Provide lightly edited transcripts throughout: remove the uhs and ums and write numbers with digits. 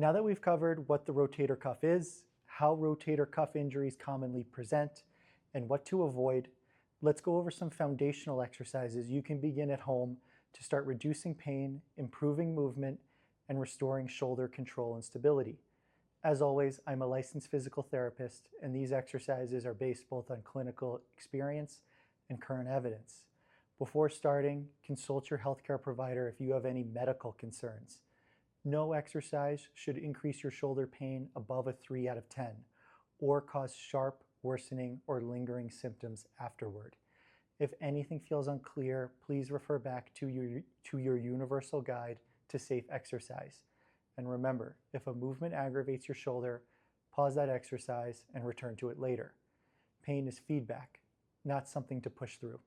Now that we've covered what the rotator cuff is, how rotator cuff injuries commonly present, and what to avoid, let's go over some foundational exercises you can begin at home to start reducing pain, improving movement, and restoring shoulder control and stability. As always, I'm a licensed physical therapist, and these exercises are based both on clinical experience and current evidence. Before starting, consult your healthcare provider if you have any medical concerns. No exercise should increase your shoulder pain above a 3 out of 10 or cause sharp, worsening, or lingering symptoms afterward. If anything feels unclear, please refer back to your universal guide to safe exercise. And remember, if a movement aggravates your shoulder, pause that exercise and return to it later. Pain is feedback, not something to push through.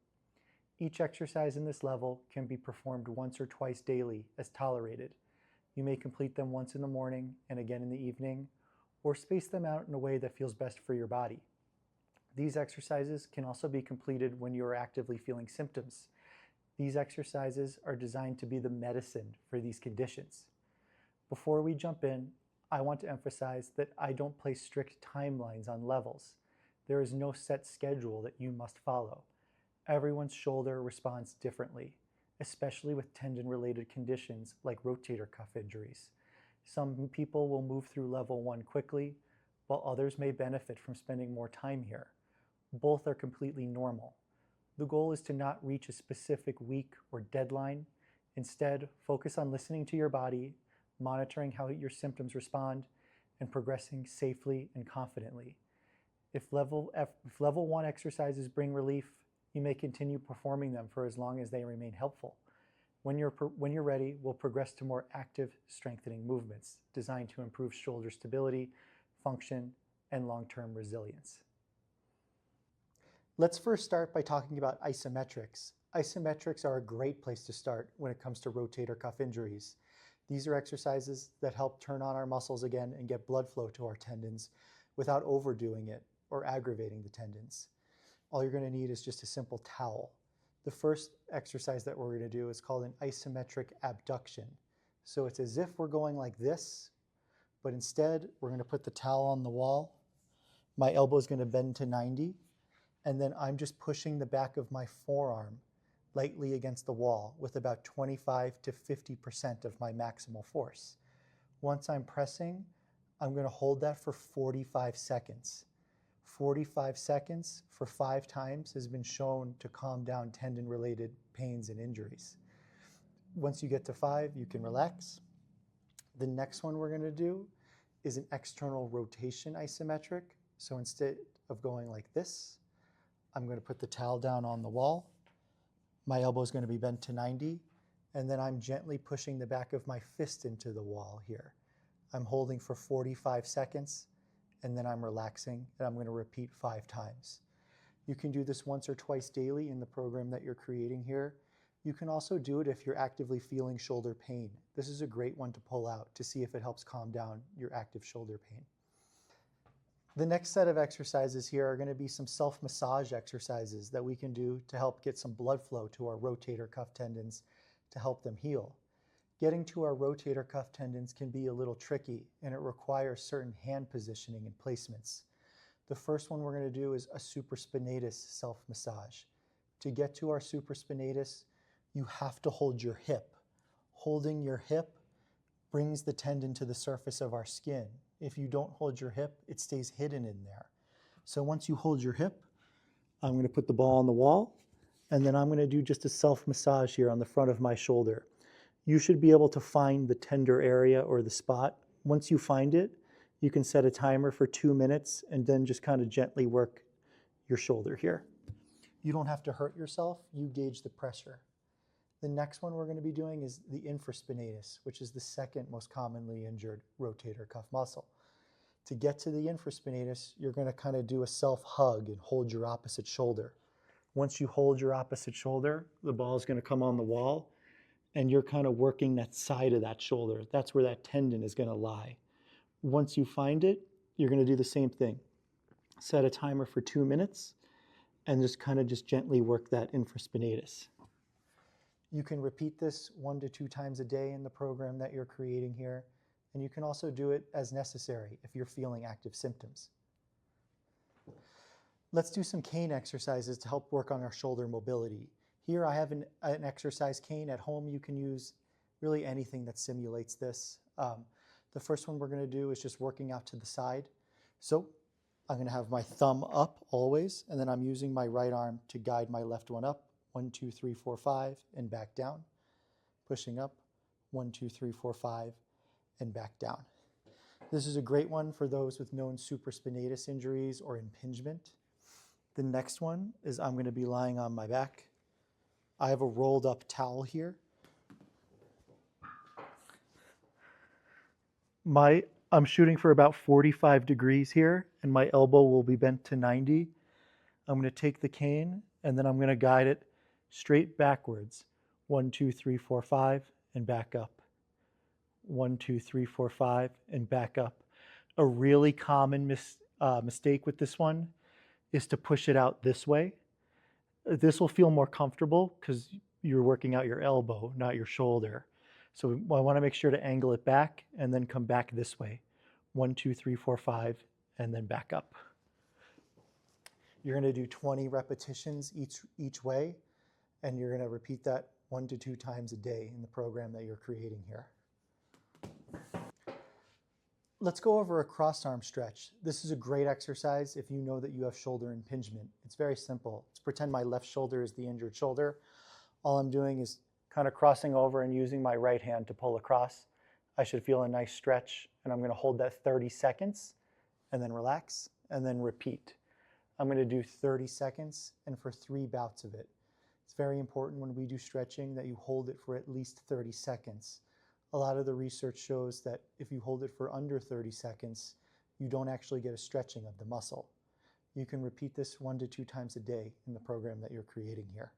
Each exercise in this level can be performed once or twice daily as tolerated. You may complete them once in the morning and again in the evening, or space them out in a way that feels best for your body. These exercises can also be completed when you are actively feeling symptoms. These exercises are designed to be the medicine for these conditions. Before we jump in, I want to emphasize that I don't place strict timelines on levels. There is no set schedule that you must follow. Everyone's shoulder responds differently, especially with tendon-related conditions like rotator cuff injuries. Some people will move through level 1 quickly, while others may benefit from spending more time here. Both are completely normal. The goal is to not reach a specific week or deadline. Instead, focus on listening to your body, monitoring how your symptoms respond, and progressing safely and confidently. If level 1 exercises bring relief, you may continue performing them for as long as they remain helpful. When you're ready, we'll progress to more active, strengthening movements designed to improve shoulder stability, function, and long-term resilience. Let's first start by talking about isometrics. Isometrics are a great place to start when it comes to rotator cuff injuries. These are exercises that help turn on our muscles again and get blood flow to our tendons without overdoing it or aggravating the tendons. All you're going to need is just a simple towel. The first exercise that we're going to do is called an isometric abduction. So it's as if we're going like this, but instead we're going to put the towel on the wall. My elbow is going to bend to 90, and then I'm just pushing the back of my forearm lightly against the wall with about 25 to 50% of my maximal force. Once I'm pressing, I'm going to hold that for 45 seconds. 45 seconds for 5 times has been shown to calm down tendon-related pains and injuries. Once you get to 5, you can relax. The next one we're going to do is an external rotation isometric. So instead of going like this, I'm going to put the towel down on the wall. My elbow is going to be bent to 90, and then I'm gently pushing the back of my fist into the wall here. I'm holding for 45 seconds, and then I'm relaxing, and I'm going to repeat 5 times. You can do this once or twice daily in the program that you're creating here. You can also do it if you're actively feeling shoulder pain. This is a great one to pull out to see if it helps calm down your active shoulder pain. The next set of exercises here are going to be some self-massage exercises that we can do to help get some blood flow to our rotator cuff tendons to help them heal. Getting to our rotator cuff tendons can be a little tricky, and it requires certain hand positioning and placements. The first one we're going to do is a supraspinatus self-massage. To get to our supraspinatus, you have to hold your hip. Holding your hip brings the tendon to the surface of our skin. If you don't hold your hip, it stays hidden in there. So once you hold your hip, I'm going to put the ball on the wall, and then I'm going to do just a self-massage here on the front of my shoulder. You should be able to find the tender area or the spot. Once you find it, you can set a timer for 2 minutes and then just kind of gently work your shoulder here. You don't have to hurt yourself, you gauge the pressure. The next one we're going to be doing is the infraspinatus, which is the second most commonly injured rotator cuff muscle. To get to the infraspinatus, you're going to kind of do a self-hug and hold your opposite shoulder. Once you hold your opposite shoulder, the ball is going to come on the wall, and you're kind of working that side of that shoulder. That's where that tendon is going to lie. Once you find it, you're going to do the same thing. Set a timer for 2 minutes, and just gently work that infraspinatus. You can repeat this 1 to 2 times a day in the program that you're creating here. And you can also do it as necessary if you're feeling active symptoms. Let's do some cane exercises to help work on our shoulder mobility. Here I have an exercise cane. At home you can use really anything that simulates this. The first one we're going to do is just working out to the side. So I'm going to have my thumb up always, and then I'm using my right arm to guide my left one up. 1, 2, 3, 4, 5, and back down. Pushing up, 1, 2, 3, 4, 5, and back down. This is a great one for those with known supraspinatus injuries or impingement. The next one is I'm going to be lying on my back. I have a rolled up towel here. I'm shooting for about 45 degrees here, and my elbow will be bent to 90. I'm going to take the cane, and then I'm going to guide it straight backwards. 1, 2, 3, 4, 5, and back up. 1, 2, 3, 4, 5, and back up. A really common mistake with this one is to push it out this way. This will feel more comfortable because you're working out your elbow, not your shoulder. So I want to make sure to angle it back and then come back this way. 1, 2, 3, 4, 5, and then back up. You're going to do 20 repetitions each way, and you're going to repeat that 1 to 2 times a day in the program that you're creating here. Let's go over a crossed arm stretch. This is a great exercise if you know that you have shoulder impingement. It's very simple. Let's pretend my left shoulder is the injured shoulder. All I'm doing is kind of crossing over and using my right hand to pull across. I should feel a nice stretch, and I'm going to hold that 30 seconds and then relax and then repeat. I'm going to do 30 seconds and for 3 bouts of it. It's very important when we do stretching that you hold it for at least 30 seconds. A lot of the research shows that if you hold it for under 30 seconds, you don't actually get a stretching of the muscle. You can repeat this 1 to 2 times a day in the program that you're creating here.